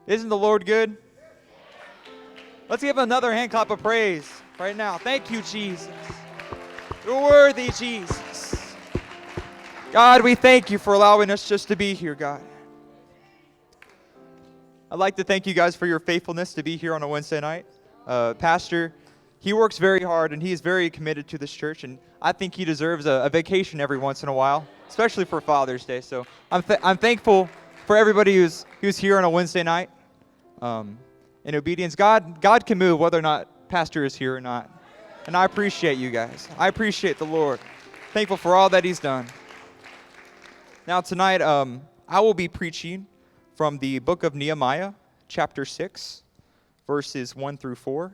Isn't the Lord good? Let's give another hand clap of praise right now. Thank you, Jesus. You're worthy, Jesus. God, we thank you for allowing us just to be here, God. I'd like to thank you guys for your faithfulness to be here on a Wednesday night. Pastor, he works very hard and he is very committed to this church, and I think he deserves a vacation every once in a while, especially for Father's Day. So I'm thankful for everybody who's here on a Wednesday night. In obedience, God can move whether or not Pastor is here or not. And I appreciate you guys. I appreciate the Lord. Thankful for all that he's done. Now tonight, I will be preaching from the book of Nehemiah, chapter 6, verses 1 through 4.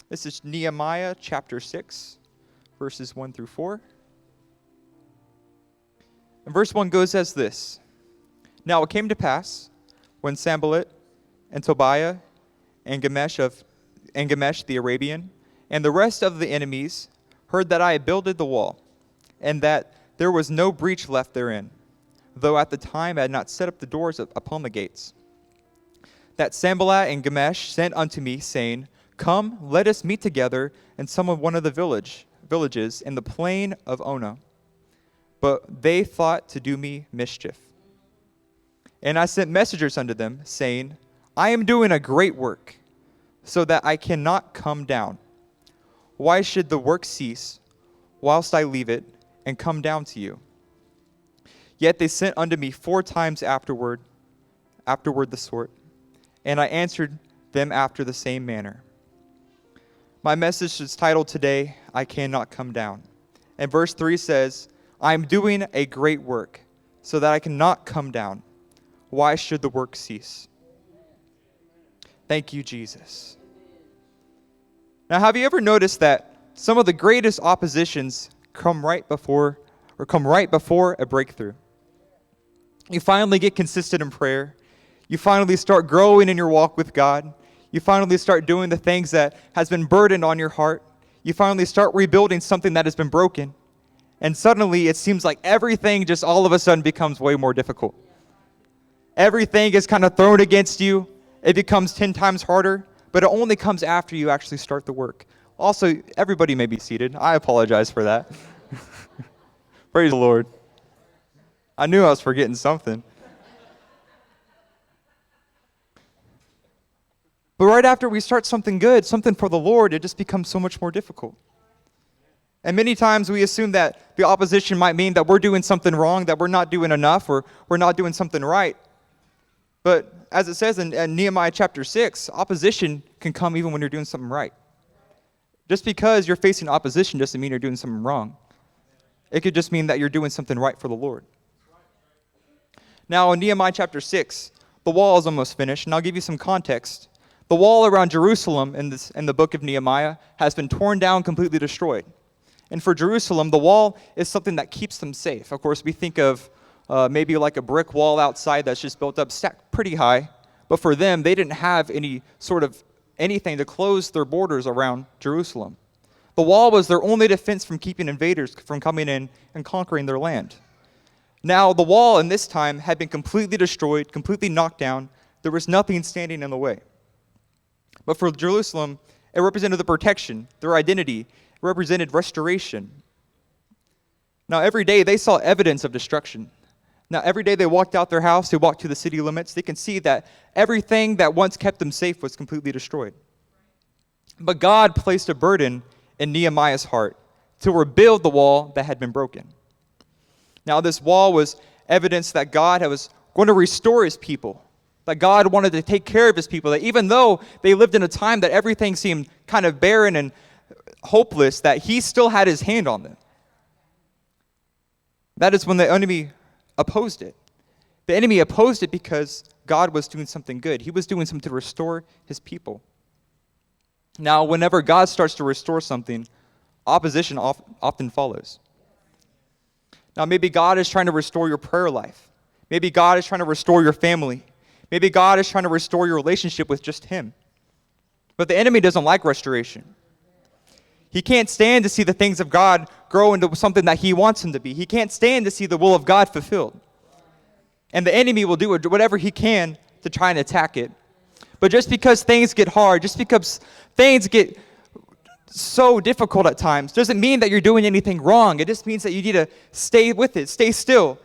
This is Nehemiah chapter 6, verses 1 through 4. And verse 1 goes as this. Now it came to pass, when Sanballat and Tobiah and Gamesh the Arabian and the rest of the enemies heard that I had builded the wall, and that there was no breach left therein, though at the time I had not set up the doors upon the gates, that Sanballat and Gamesh sent unto me, saying, Come, let us meet together in one of the villages in the plain of Ono. But they thought to do me mischief. And I sent messengers unto them, saying, I am doing a great work, so that I cannot come down. Why should the work cease, whilst I leave it, and come down to you? Yet they sent unto me 4 times afterward the sort, and I answered them after the same manner. My message is titled today, I Cannot Come Down. And verse 3 says, I am doing a great work, so that I cannot come down. Why should the work cease? Thank you, Jesus. Now, have you ever noticed that some of the greatest oppositions come right before a breakthrough? You finally get consistent in prayer. You finally start growing in your walk with God. You finally start doing the things that has been burdened on your heart. You finally start rebuilding something that has been broken. And suddenly it seems like everything just all of a sudden becomes way more difficult. Everything is kind of thrown against you. It becomes 10 times harder, but it only comes after you actually start the work. Also, everybody may be seated. I apologize for that. Praise the Lord. I knew I was forgetting something. But right after we start something good, something for the Lord, it just becomes so much more difficult. And many times we assume that the opposition might mean that we're doing something wrong, that we're not doing enough, or we're not doing something right. But as it says in Nehemiah chapter 6, opposition can come even when you're doing something right. Just because you're facing opposition doesn't mean you're doing something wrong. It could just mean that you're doing something right for the Lord. Now in Nehemiah chapter 6, the wall is almost finished, and I'll give you some context. The wall around Jerusalem in the book of Nehemiah has been torn down, completely destroyed. And for Jerusalem, the wall is something that keeps them safe. Of course, we think of maybe like a brick wall outside that's just built up, stacked pretty high. But for them, they didn't have any sort of anything to close their borders around Jerusalem. The wall was their only defense from keeping invaders from coming in and conquering their land. Now, the wall in this time had been completely destroyed, completely knocked down. There was nothing standing in the way. But for Jerusalem, it represented the protection, their identity. It represented restoration. Now, every day they saw evidence of destruction. Now, every day they walked out their house, they walked to the city limits, they can see that everything that once kept them safe was completely destroyed. But God placed a burden in Nehemiah's heart to rebuild the wall that had been broken. Now, this wall was evidence that God was going to restore his people, that God wanted to take care of his people, that even though they lived in a time that everything seemed kind of barren and hopeless, that he still had his hand on them. That is when the enemy opposed it. The enemy opposed it because God was doing something good. He was doing something to restore his people. Now, whenever God starts to restore something, opposition often follows. Now, maybe God is trying to restore your prayer life. Maybe God is trying to restore your family. Maybe God is trying to restore your relationship with just him. But the enemy doesn't like restoration. He can't stand to see the things of God grow into something that he wants them to be. He can't stand to see the will of God fulfilled. And the enemy will do whatever he can to try and attack it. But just because things get hard, just because things get so difficult at times, doesn't mean that you're doing anything wrong. It just means that you need to stay with it, stay still.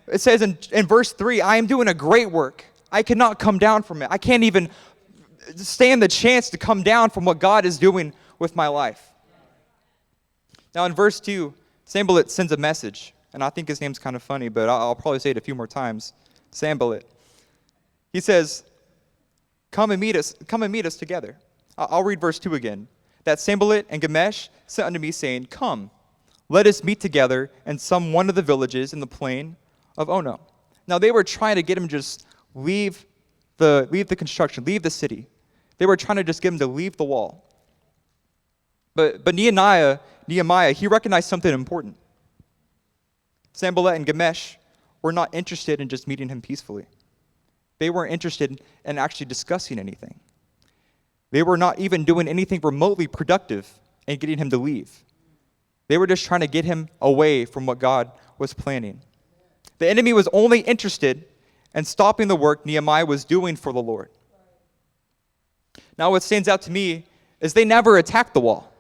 It says in verse 3, I am doing a great work. I cannot come down from it. I can't even stand the chance to come down from what God is doing with my life. Now in verse 2, Sanballat sends a message, and I think his name's kind of funny, but I'll probably say it a few more times. Sanballat. He says, come and meet us together. I'll read verse 2 again. That Sanballat and Gamesh sent unto me, saying, come, let us meet together in some one of the villages in the plain of Ono. Now they were trying to get him to just leave the construction, leave the city. They were trying to just get him to leave the wall. But Nehemiah, he recognized something important. Sanballat and Gamesh were not interested in just meeting him peacefully. They weren't interested in actually discussing anything. They were not even doing anything remotely productive in getting him to leave. They were just trying to get him away from what God was planning. The enemy was only interested in stopping the work Nehemiah was doing for the Lord. Now what stands out to me is they never attacked the wall.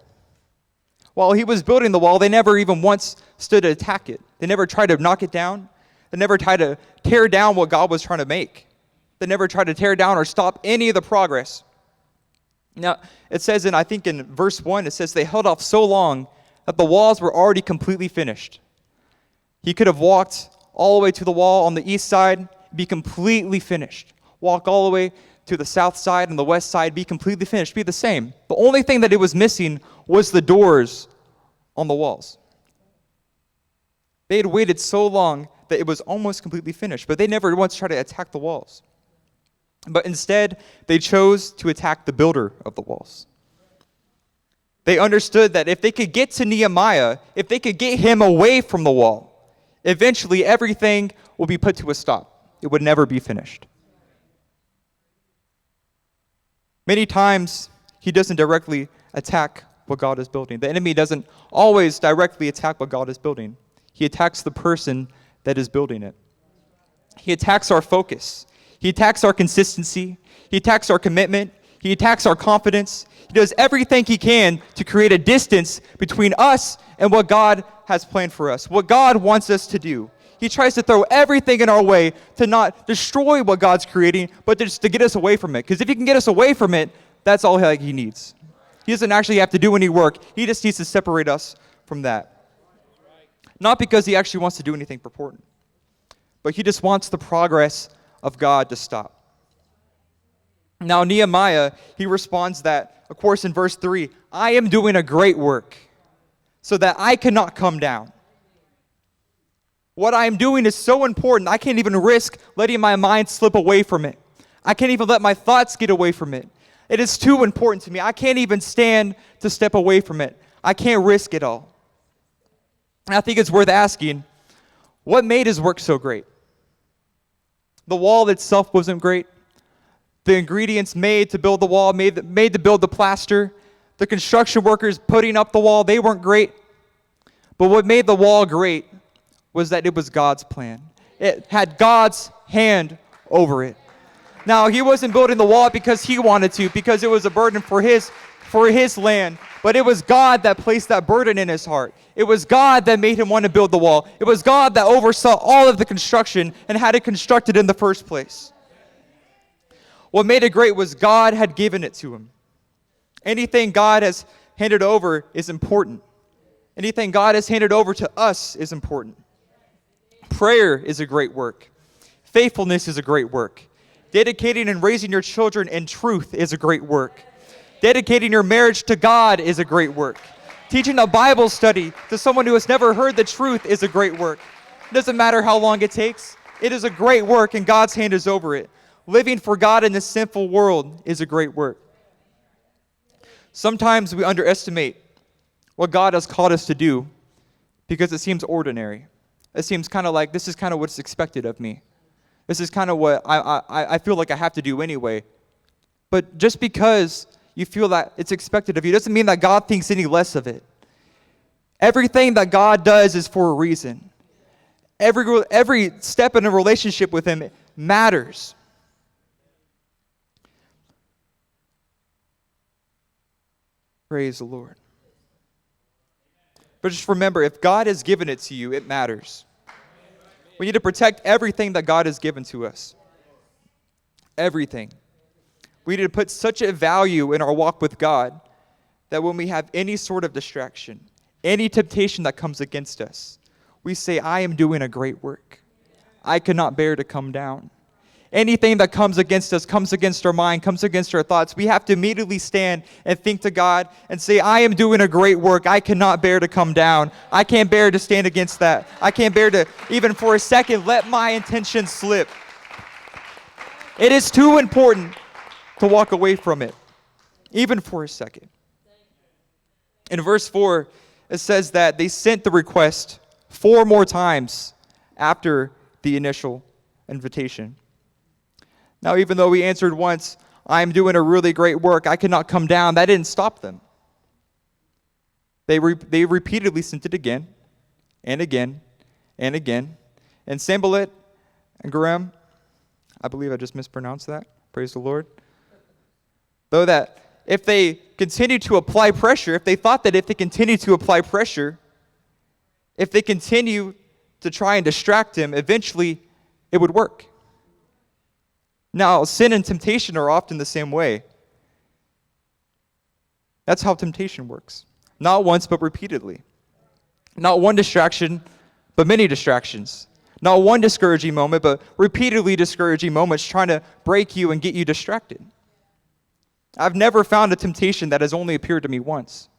While he was building the wall, they never even once stood to attack it. They never tried to knock it down. They never tried to tear down what God was trying to make. They never tried to tear down or stop any of the progress. Now, it says I think in verse 1, it says they held off so long that the walls were already completely finished. He could have walked all the way to the wall on the east side, be completely finished. Walk all the way to the south side and the west side, be completely finished, be the same. The only thing that it was missing was the doors on the walls. They had waited so long that it was almost completely finished, but they never once tried to attack the walls. But instead, they chose to attack the builder of the walls. They understood that if they could get to Nehemiah, if they could get him away from the wall, eventually everything will be put to a stop. It would never be finished. Many times, he doesn't directly attack what God is building. The enemy doesn't always directly attack what God is building. He attacks the person that is building it. He attacks our focus. He attacks our consistency. He attacks our commitment. He attacks our confidence. He does everything he can to create a distance between us and what God has planned for us, what God wants us to do. He tries to throw everything in our way to not destroy what God's creating, but just to get us away from it. Because if he can get us away from it, that's all he needs. He doesn't actually have to do any work. He just needs to separate us from that. Not because he actually wants to do anything important, but he just wants the progress of God to stop. Now Nehemiah, he responds that, of course, in verse 3, I am doing a great work so that I cannot come down. What I am doing is so important, I can't even risk letting my mind slip away from it. I can't even let my thoughts get away from it. It is too important to me. I can't even stand to step away from it. I can't risk it all. And I think it's worth asking, what made his work so great? The wall itself wasn't great. The ingredients made to build the wall, made to build the plaster, the construction workers putting up the wall, they weren't great. But what made the wall great was that it was God's plan. It had God's hand over it. Now, he wasn't building the wall because he wanted to, because it was a burden for his land. But it was God that placed that burden in his heart. It was God that made him want to build the wall. It was God that oversaw all of the construction and had it constructed in the first place. What made it great was God had given it to him. Anything God has handed over is important. Anything God has handed over to us is important. Prayer is a great work. Faithfulness is a great work. Dedicating and raising your children in truth is a great work. Dedicating your marriage to God is a great work. Teaching a Bible study to someone who has never heard the truth is a great work. It doesn't matter how long it takes. It is a great work and God's hand is over it. Living for God in this sinful world is a great work. Sometimes we underestimate what God has called us to do because it seems ordinary. It seems kind of like this is kind of what's expected of me. This is kind of what I feel like I have to do anyway. But just because you feel that it's expected of you doesn't mean that God thinks any less of it. Everything that God does is for a reason. Every step in a relationship with him matters. Praise the Lord. But just remember, if God has given it to you, it matters. We need to protect everything that God has given to us. Everything. We need to put such a value in our walk with God that when we have any sort of distraction, any temptation that comes against us, we say, I am doing a great work. I cannot bear to come down. Anything that comes against us, comes against our mind, comes against our thoughts, we have to immediately stand and think to God and say, I am doing a great work. I cannot bear to come down. I can't bear to stand against that. I can't bear to, even for a second, let my intentions slip. It is too important to walk away from it, even for a second. In verse 4, it says that they sent the request 4 more times after the initial invitation. Now, even though we answered once, I am doing a really great work, I cannot come down, that didn't stop them. They repeatedly sent it again, and again, and again. And Sanballat and Geshem, I believe I just mispronounced that, praise the Lord. Though that if they continued to apply pressure, if they thought that if they continued to apply pressure, if they continue to try and distract him, eventually it would work. Now, sin and temptation are often the same way. That's how temptation works. Not once, but repeatedly. Not one distraction, but many distractions. Not one discouraging moment, but repeatedly discouraging moments trying to break you and get you distracted. I've never found a temptation that has only appeared to me once.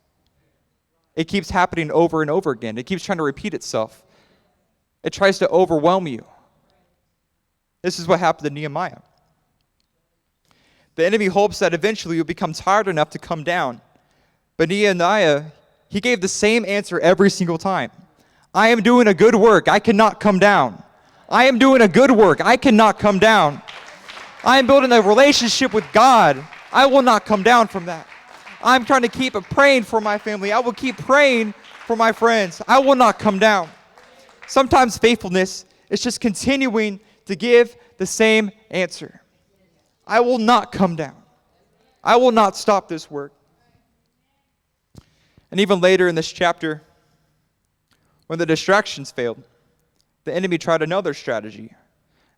It keeps happening over and over again. It keeps trying to repeat itself. It tries to overwhelm you. This is what happened to Nehemiah. The enemy hopes that eventually you'll become tired enough to come down. But Nehemiah, he gave the same answer every single time. I am doing a good work. I cannot come down. I am doing a good work. I cannot come down. I am building a relationship with God. I will not come down from that. I'm trying to keep praying for my family. I will keep praying for my friends. I will not come down. Sometimes faithfulness is just continuing to give the same answer. I will not come down. I will not stop this work. And even later in this chapter, when the distractions failed, the enemy tried another strategy.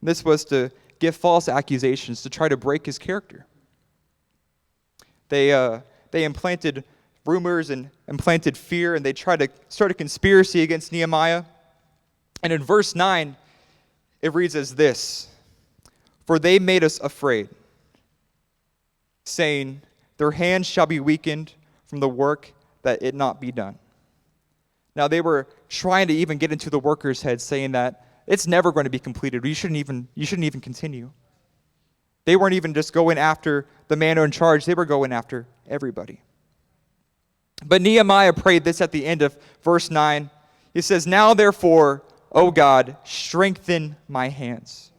And this was to give false accusations to try to break his character. They implanted rumors and implanted fear, and they tried to start a conspiracy against Nehemiah. And in verse 9, it reads as this: For they made us afraid, saying, their hands shall be weakened from the work that it not be done. Now they were trying to even get into the workers' heads, saying that it's never going to be completed. You shouldn't even continue. They weren't even just going after the man in charge. They were going after everybody. But Nehemiah prayed this at the end of verse 9. He says, Now therefore, O God, strengthen my hands.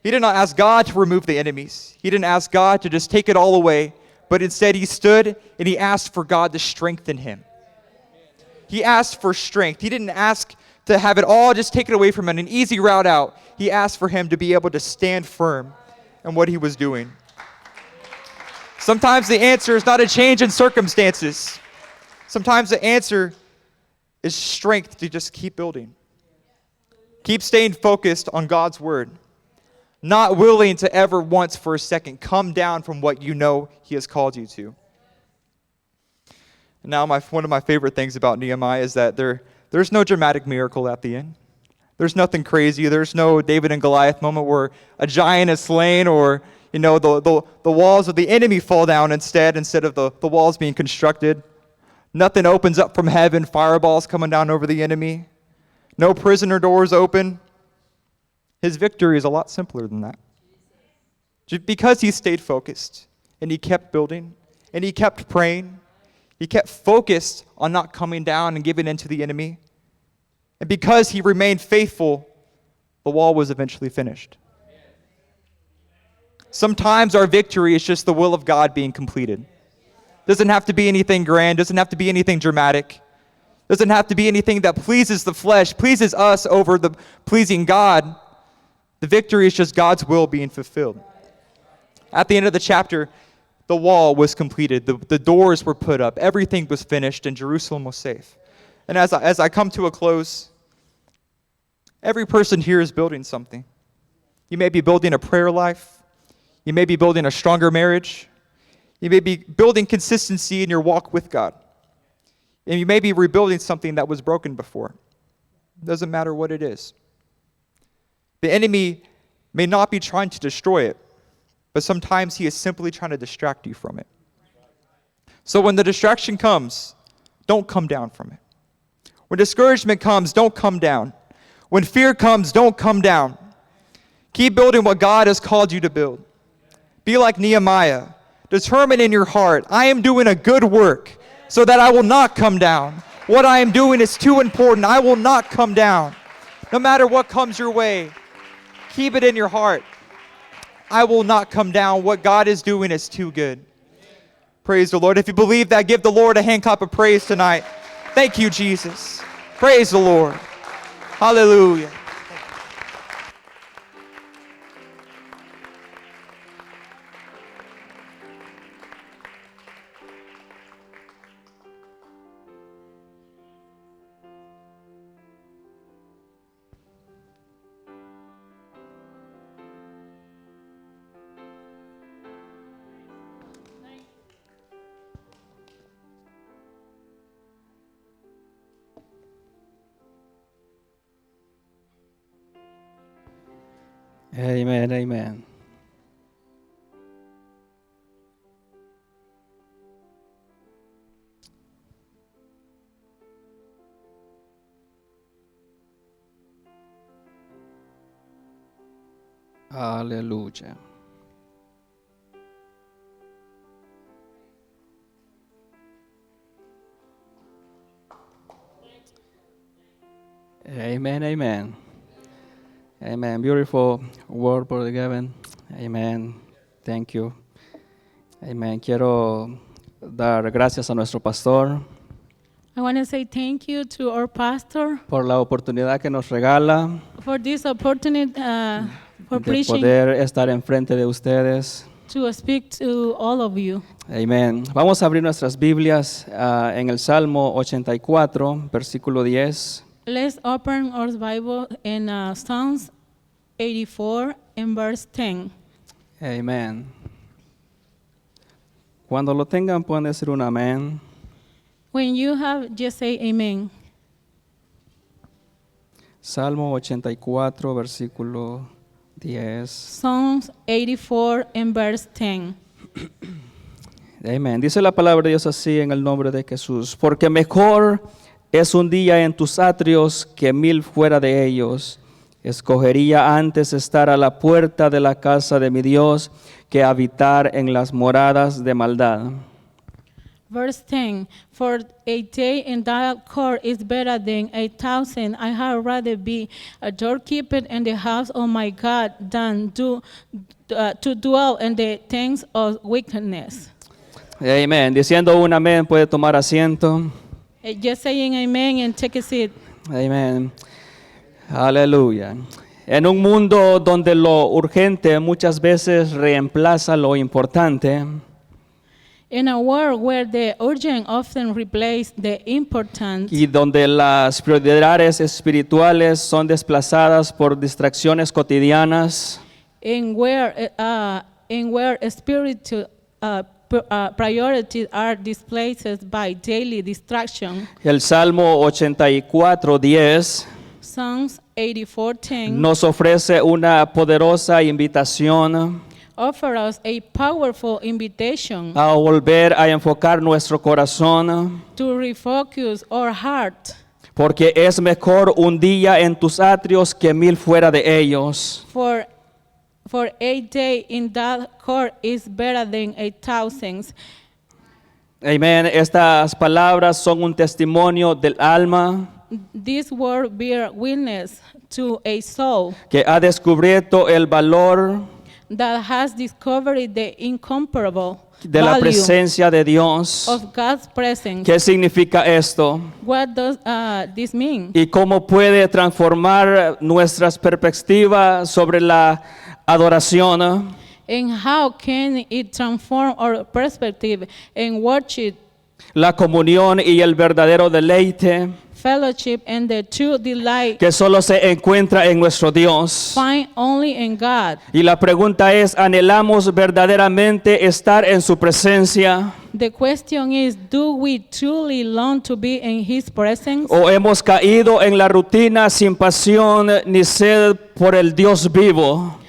He did not ask God to remove the enemies. He didn't ask God to just take it all away. But instead he stood and he asked for God to strengthen him. He asked for strength. He didn't ask to have it all just taken away from him, an easy route out. He asked for him to be able to stand firm in what he was doing. Sometimes the answer is not a change in circumstances. Sometimes the answer is strength to just keep building. Keep staying focused on God's word. Not willing to ever once for a second come down from what you know he has called you to. And now one of my favorite things about Nehemiah is that there's no dramatic miracle at the end. There's nothing crazy. There's no David and Goliath moment where a giant is slain, or the walls of the enemy fall down instead of the walls being constructed. Nothing opens up from heaven, fireballs coming down over the enemy. No prisoner doors open. His victory is a lot simpler than that. Just because he stayed focused and he kept building and he kept praying, he kept focused on not coming down and giving in to the enemy. And because he remained faithful, the wall was eventually finished. Sometimes our victory is just the will of God being completed. Doesn't have to be anything grand, doesn't have to be anything dramatic. Doesn't have to be anything that pleases the flesh, pleases us over the pleasing God. The victory is just God's will being fulfilled. At the end of the chapter, The wall was completed. The doors were put up. Everything was finished, and Jerusalem was safe. And as I come to a close, every person here is building something. You may be building a prayer life. You may be building a stronger marriage. You may be building consistency in your walk with God. And you may be rebuilding something that was broken before. It doesn't matter what it is. The enemy may not be trying to destroy it, but sometimes he is simply trying to distract you from it. So when the distraction comes, don't come down from it. When discouragement comes, don't come down. When fear comes, don't come down. Keep building what God has called you to build. Be like Nehemiah. Determine in your heart, I am doing a good work so that I will not come down. What I am doing is too important. I will not come down. No matter what comes your way, keep it in your heart. I will not come down. What God is doing is too good. Praise the Lord. If you believe that, give the Lord a hand clap of praise tonight. Thank you, Jesus. Praise the Lord. Hallelujah. Amen, amen. Aleluya. Amen, amen. Amen. Beautiful word, Brother Gavin. Amen. Thank you. Amen. Quiero dar gracias a nuestro pastor I want to say thank you to our pastor por la oportunidad que nos regala for this opportunity for de preaching poder estar enfrente de ustedes. to speak to all of you. Amén. Vamos a abrir nuestras Biblias en el Salmo 84, versículo 10. Let's open our Bible in Psalms 84 and verse 10. Amén. Cuando lo tengan pueden decir un amén. When you have, just say amen. Salmo 84, versículo 10. Psalms 84 and verse 10. Amén. Dice la palabra de Dios así en el nombre de Jesús. Porque mejor es un día en tus atrios que 1000 fuera de ellos. Escogería antes estar a la puerta de la casa de mi Dios que habitar en las moradas de maldad. Verse 10, for a day in thy court is better than 1,000. I had rather be a doorkeeper in the house of my God than to dwell in the things of wickedness. Amén. Diciendo un amén puede tomar asiento. Just saying amen and take a seat. Amén. Aleluya. En un mundo donde lo urgente muchas veces reemplaza lo importante, In a world where the urgent often replaces the important, y donde las prioridades espirituales son desplazadas por distracciones cotidianas, in where spiritual priorities are displaced by daily distraction, el Salmo 84:10 Psalms 84:10 nos ofrece una poderosa invitación offer us a powerful invitation a volver a enfocar nuestro corazón, to refocus our heart, porque es mejor un día en tus atrios que 1000 fuera de ellos. for a day in that court is better than 1,000. Amén. Estas palabras son un testimonio del alma This word bear witness to a soul que ha descubierto el valor that has discovered the incomparable de la value presencia de Dios. of God's presence. ¿Qué significa esto? What does this mean? Y cómo puede transformar nuestras perspectivas sobre la adoración And how can it transform our perspective and watch it, La comunión y el verdadero deleite fellowship, and the true delight que solo se encuentra en nuestro Dios. find only in God? Y la pregunta es, ¿anhelamos verdaderamente estar en su presencia? The question is, do we truly long to be in His presence? ¿O hemos caído en la rutina sin pasión ni sed por el Dios vivo?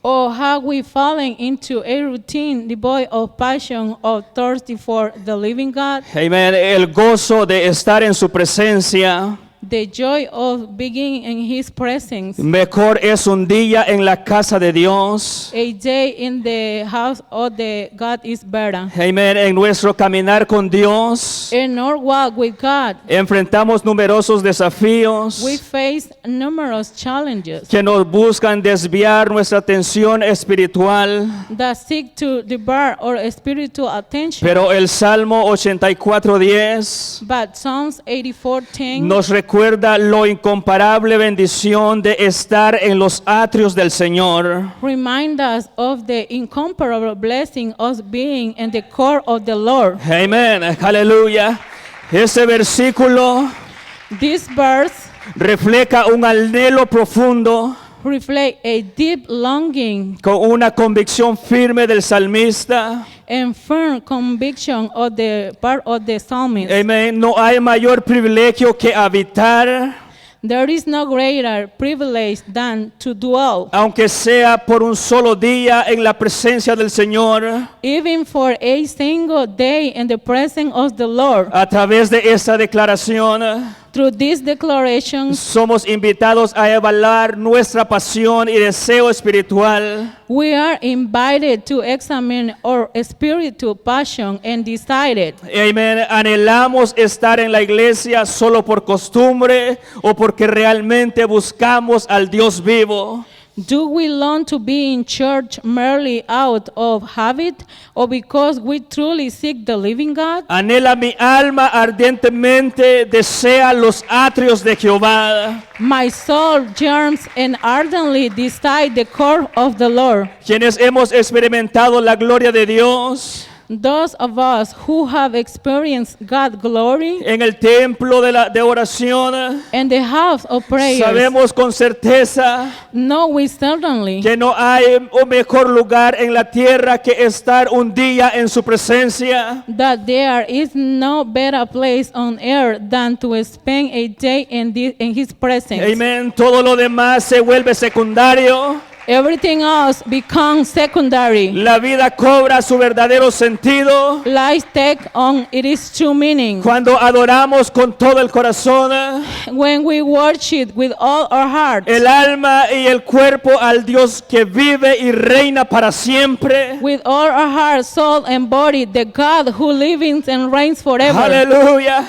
Or have we fallen into a routine devoid of passion or thirsty for the living God? Amén. El gozo de estar en su presencia. The joy of being in His presence. Mejor es un día en la casa de Dios. A day in the house of the God is better. Amén. En nuestro caminar con Dios In our walk with God, enfrentamos numerosos desafíos we face numerous challenges que nos buscan desviar nuestra atención espiritual. that seek to divert our spiritual attention. Pero el Salmo 84:10 But Psalms 84:10 nos recuerda lo incomparable bendición de estar en los atrios del Señor. remind us of the incomparable blessing of being in the court of the Lord. Amén, aleluya. Ese versículo This verse refleja un anhelo profundo reflects a deep longing con una convicción firme del salmista. and firm conviction of the part of the psalmist. Amén. No hay mayor privilegio que habitar, There is no greater privilege than to dwell, aunque sea por un solo día, en la presencia del Señor. even for a single day in the presence of the Lord. A través de esta declaración, Through these declarations, somos invitados a evaluar nuestra pasión y deseo espiritual. we are invited to examine our spiritual passion and decide it. Amén. Anhelamos estar en la iglesia solo por costumbre o porque realmente buscamos al Dios vivo. Do we long to be in church merely out of habit or because we truly seek the living God? Anhela mi alma ardientemente, desea los atrios de Jehová. My soul yearns and ardently desire the court of the Lord. Quienes hemos experimentado la gloria de Dios Those of us who have experienced God's glory en el templo de oración, and the house of prayer, sabemos con certeza know we certainly que no hay un mejor lugar en la tierra que estar un día en su presencia. that there is no better place on earth than to spend a day in His presence. Amén. Todo lo demás se vuelve secundario. Everything else becomes secondary. La vida cobra su verdadero sentido Life take on its true meaning cuando adoramos con todo el corazón, when we worship with all our heart, el alma y el cuerpo al Dios que vive y reina para siempre. with all our heart, soul, and body, the God who lives and reigns forever. Aleluya.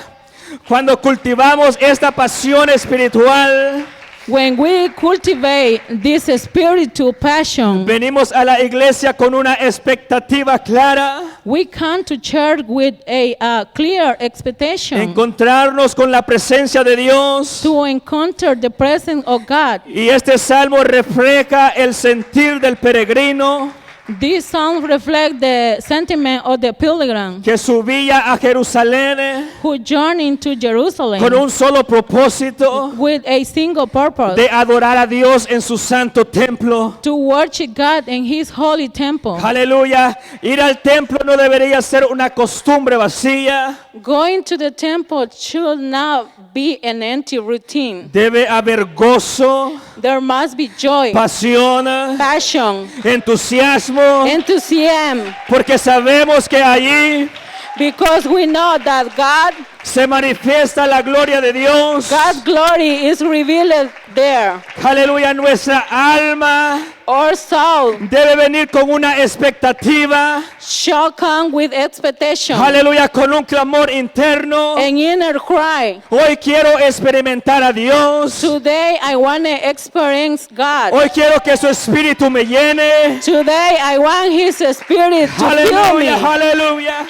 Cuando cultivamos esta pasión espiritual, When we cultivate this spiritual passion, venimos a la iglesia con una expectativa clara, we come to church with a clear expectation encontrarnos con la presencia de Dios. to encounter the presence of God. Y este salmo refleja el sentir del peregrino This song reflects the sentiment of the pilgrim que subía a Jerusalén who journeyed to Jerusalem con un solo propósito with a single purpose, de adorar a Dios en su santo templo. to worship God in His holy temple. Aleluya. Ir al templo no debería ser una costumbre vacía. Going to the temple should not be an empty routine. Debe haber gozo, There must be joy, pasión, passion, entusiasmo, enthusiasm, porque sabemos que allí because we know that se manifiesta la gloria de Dios. God's glory is revealed there. Aleluya. Nuestra alma Our soul debe venir con una expectativa. shall come with expectation, Aleluya, con un clamor interno. an inner cry. Hoy quiero experimentar a Dios. Today I want to experience God. Hoy quiero que su espíritu me llene. Today I want His Spirit to fill Aleluya, me. aleluya.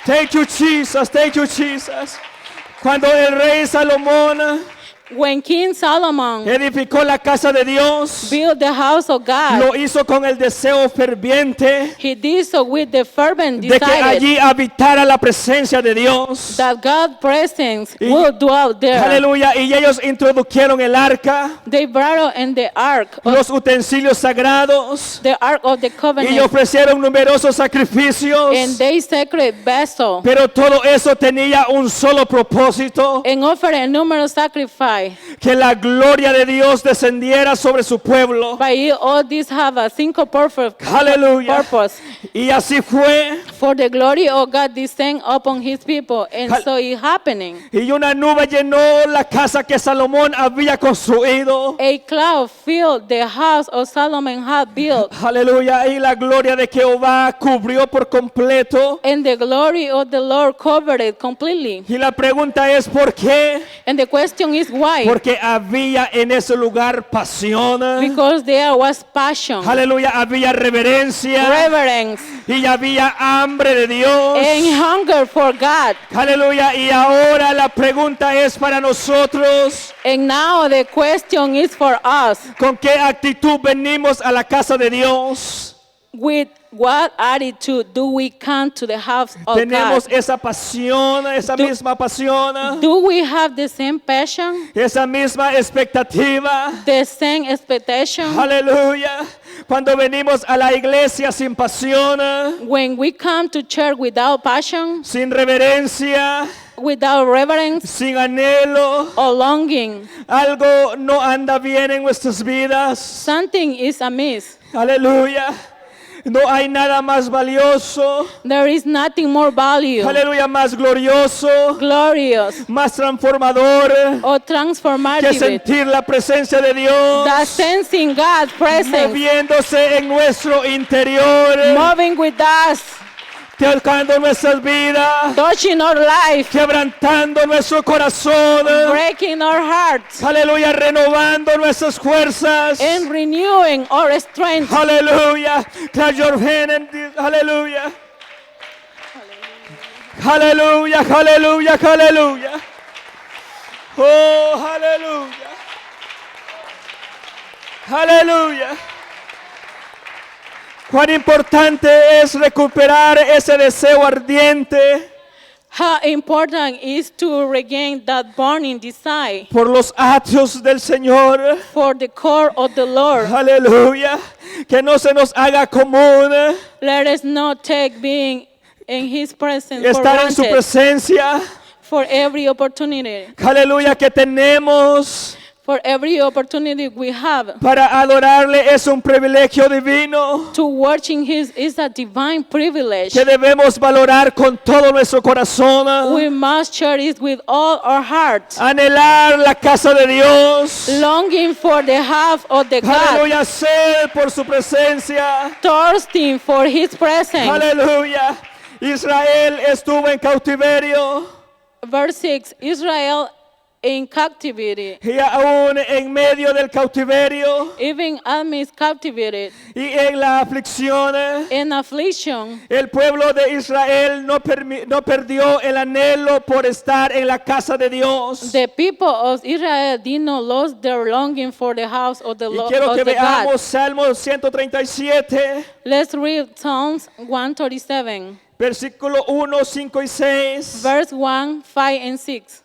Thank you, Jesus. Thank you, Jesus. Cuando el rey Salomón When King Solomon edificó la casa de Dios, built the house of God, lo hizo con el deseo ferviente he did so with the fervent de que desire allí habitara la presencia de Dios. that God's presence Y- will dwell there. Aleluya. Y ellos introdujeron el arca, They brought in the ark los utensilios sagrados, the ark of the y covenant ofrecieron numerosos sacrificios. and they sacred vessel Pero todo eso tenía un solo propósito: and offered a numerous sacrifice. que la gloria de Dios descendiera sobre su pueblo. By it, all these have a single Aleluya. purpose. Y así fue. For the glory of God descend upon his people. And Hal- so it happening. Y una nube llenó la casa que Salomón había construido. A cloud filled the house of Solomon had built. Aleluya. Y la gloria de Jehová cubrió por completo. And the glory of the Lord covered it completely. Y la pregunta es: ¿por qué? And the question is why? Porque había en ese lugar pasión. Because there was passion, Aleluya. Había reverencia. reverence, Y había hambre de Dios. and hunger for God. Aleluya. Y ahora la pregunta es para nosotros: And now the question is for us. ¿con qué actitud venimos a la casa de Dios? With what attitude do we come to the house of Tenemos God? esa pasión, esa misma pasión, Do we have the same passion, esa misma expectativa. the same expectation? Aleluya. Cuando venimos a la iglesia sin pasión, When we come to church without passion, sin reverencia, without reverence sin anhelo, or longing, algo no anda bien en nuestras vidas. something is amiss. Aleluya. No hay nada más valioso, There is nothing more valuable, aleluya, más glorioso, glorious, más transformador or que transformative sentir la presencia de Dios that sensing God's presence moviéndose en nuestro interior, moving with us, tocando nuestras vidas, touching our life, quebrantando nuestro corazón, breaking our hearts, aleluya, renovando nuestras fuerzas, and renewing our strength. aleluya. Clap your hand and aleluya. Aleluya, aleluya, aleluya. Oh, aleluya. Aleluya. Cuán importante es recuperar ese deseo ardiente How important is to regain that burning desire por los atrios del Señor. for the core of the Lord. Aleluya. Que no se nos haga común Let us not take being in His presence for estar en su granted presencia. for every opportunity. Aleluya, que tenemos For every opportunity we have para adorarle es un privilegio divino to worship His is a divine privilege. que debemos valorar con todo nuestro corazón. We must cherish with all our hearts, Anhelar la casa de Dios. longing for the half of the God, Aleluya, sed por su presencia. thirsting for His presence. Aleluya. Israel estuvo en cautiverio Verse 6, Israel in captivity, y aún en medio del cautiverio even amidst captivity, y en la aflicción, in affliction, el pueblo de Israel no perdió el anhelo por estar en la casa de Dios. the people of Israel did not lose their longing for the house of the Y Lord quiero of que the God. veamos Salmo 137, Let's read Psalms 137, versículo 1, 5 y 6. verse 1, 5, and 6.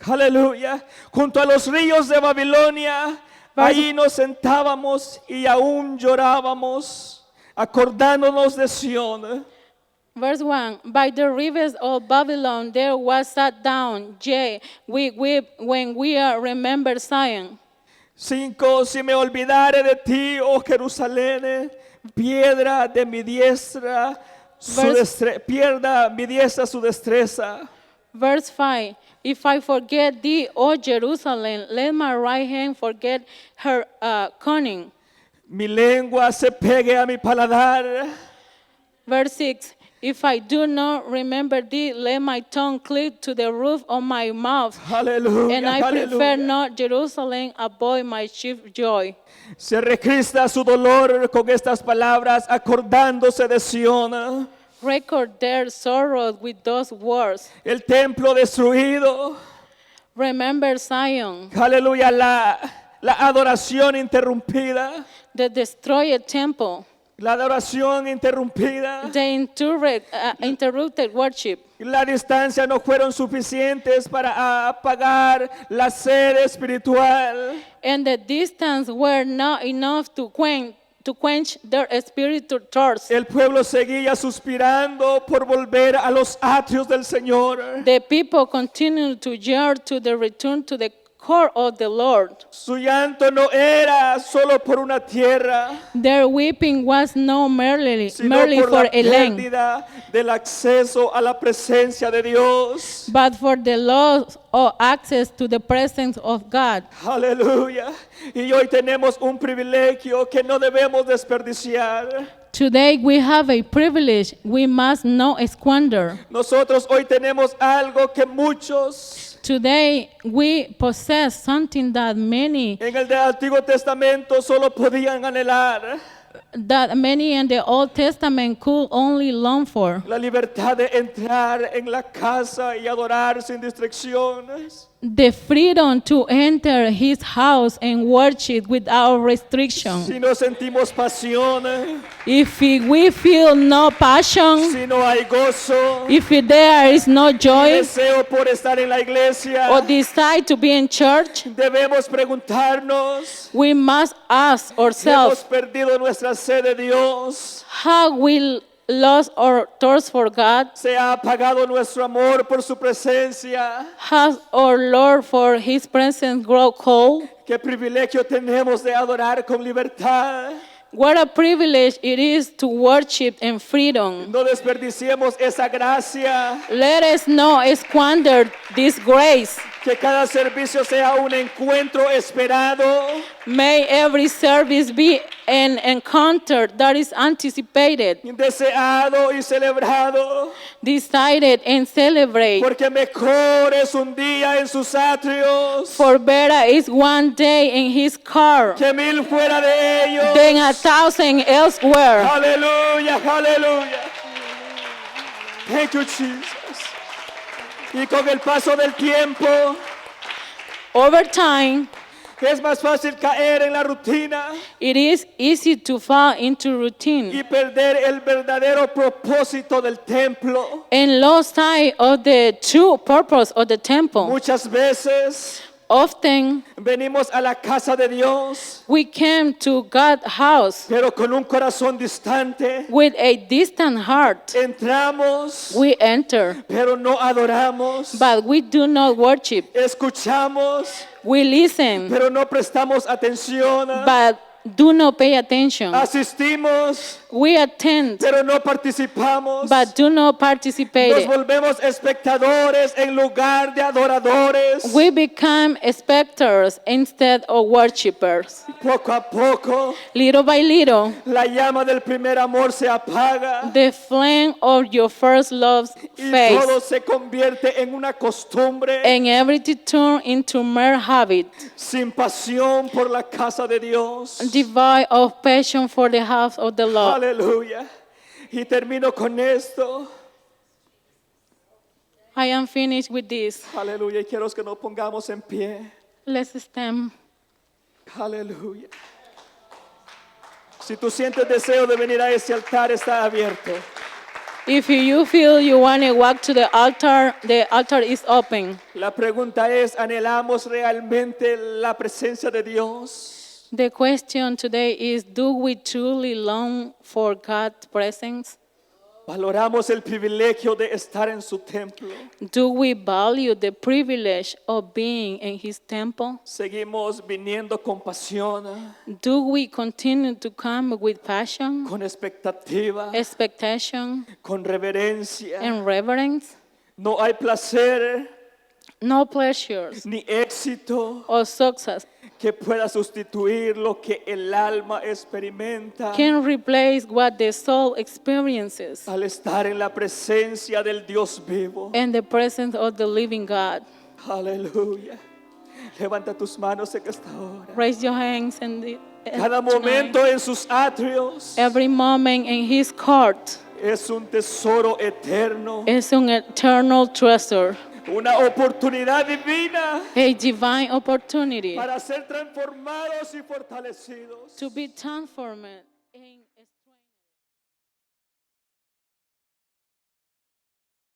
Aleluya. Junto a los ríos de Babilonia, allí nos sentábamos y aún llorábamos, acordándonos de Sión. Verse 1, by the rivers of Babylon there was sat down, yea, we weep when we remember Zion. 5. Si me olvidare de ti, oh Jerusalén, piedra de mi diestra, pierda mi diestra su destreza. Verse 5, if I forget thee, O Jerusalem, let my right hand forget her cunning. Mi lengua se pegue a mi paladar. Verse 6, if I do not remember thee, let my tongue cleave to the roof of my mouth. Aleluya, And I prefer aleluya. not Jerusalem, avoid my chief joy. Se registra su dolor con estas palabras, acordándose de Sión. Record their sorrows with those words. El templo destruido, Remember Zion, Aleluya, la adoración interrumpida. the destroyed temple, La adoración interrumpida. the interrupted worship. La distancia no fueron suficientes para apagar la sed espiritual. And the distance were not enough to quench their spiritual thirst. El pueblo seguía suspirando por volver a los atrios del Señor. The people continued to yearn to the return to the court of the Lord. Su llanto no era solo por una tierra, Their weeping was not merely sino por for la a land, pérdida del acceso a la presencia de Dios. but for the loss of access to the presence of God. Aleluya. Y hoy tenemos un privilegio que no debemos desperdiciar. Today we have a privilege we must not squander. Nosotros hoy tenemos algo que muchos Today we possess something that many en el del Antiguo Testamento solo podían anhelar. in the Old Testament could only long for. La libertad de entrar en la casa y adorar sin distracciones. The freedom to enter his house and worship without restriction. Si no sentimos pasión, If we feel no passion, si no hay gozo, if there is no joy deseo por estar en la iglesia, or desire to be in church, debemos preguntarnos, we must ask ¿hemos ourselves, perdido nuestra sed de Dios? how we lost our thirst for God? ¿Se ha apagado nuestro amor por su presencia? Has our Lord for his presence grown cold? ¿Qué privilegio tenemos de adorar con libertad? What a privilege it is to worship in freedom. No desperdiciemos esa gracia. Let us not squander this grace. Que cada servicio sea un encuentro esperado. May every service be an encounter that is anticipated, Deseado y celebrado. decided, and celebrated. Porque mejor es un día en sus atrios For better is one day in his car que mil fuera de ellos. than 1,000 elsewhere. Aleluya, aleluya. Thank you, Jesus. Y con el paso del tiempo Over time, es más fácil caer en la rutina it is easy to fall into routine y perder el verdadero propósito del templo. and lose sight of the true purpose of the temple. Muchas veces Often, venimos a la casa de Dios, we came to God's house pero con un corazón distante. with a distant heart. Entramos, We enter, pero no adoramos. but we do not worship. Escuchamos, We listen, pero no prestamos atención. but do not pay attention. Asistimos, We attend, pero no participamos. but do not Nos participate. volvemos espectadores en lugar de adoradores. We become spectators instead of worshippers. Poco a poco, Little by little, la llama del primer amor se apaga the flame of your first love y fades, todo se convierte en una costumbre and everything turns into mere habit, sin pasión por la casa de Dios. devoid of passion for the house of the Lord. Aleluya. Y termino con esto. I am finished with this. Aleluya. Y quiero que nos pongamos en pie. Let's stand. Aleluya. Si tú sientes deseo de venir a ese altar, está abierto. If you feel you want to walk to the altar is open. La pregunta es, ¿anhelamos realmente la presencia de Dios? The question today is, do we truly long for God's presence? ¿Valoramos el privilegio de estar en su templo? Do we value the privilege of being in His temple? ¿Seguimos viniendo con pasión, Do we continue to come with passion, con expectativa, expectation, con reverencia? and reverence? No hay placer No pleasures ni éxito or success que pueda sustituir lo que el alma experimenta can replace what the soul experiences al estar en la presencia del Dios vivo. in the presence of the living God. Aleluya. Levanta tus manos en esta hora. Raise your hands and Cada momento en sus atrios every moment in His court es un tesoro eterno. is an eternal treasure. una oportunidad divina a divine opportunity para ser transformados y fortalecidos. to be transformed